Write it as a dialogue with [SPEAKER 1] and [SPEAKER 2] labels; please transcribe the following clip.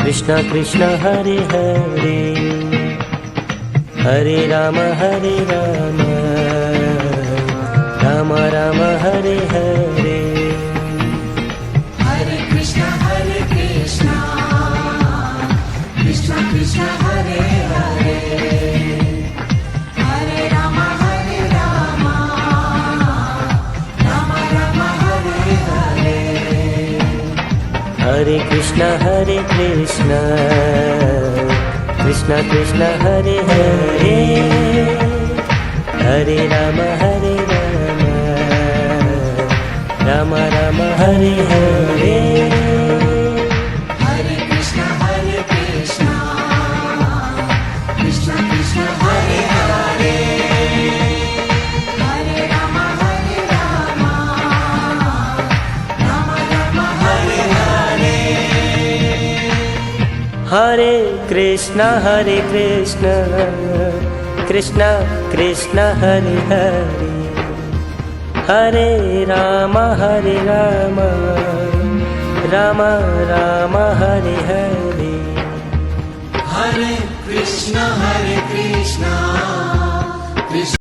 [SPEAKER 1] Krishna Krishna Hare Hare Hare Ram Ram Ram Hare Hare.
[SPEAKER 2] Hare Krishna Krishna Krishna Hare Hare Hare Ram Ram Ram Hare Hare.
[SPEAKER 1] Hare Krishna Krishna Krishna Hare Hare Hare Ram Ram Hare Hare.
[SPEAKER 2] Hare Krishna Krishna Krishna Hare Hare Hare Ram Ram Ram Hare Hare.
[SPEAKER 1] Hare Krishna Krishna Krishna Hare Hare Hare Ram Ram Hare Hare.
[SPEAKER 2] Hare Krishna Krishna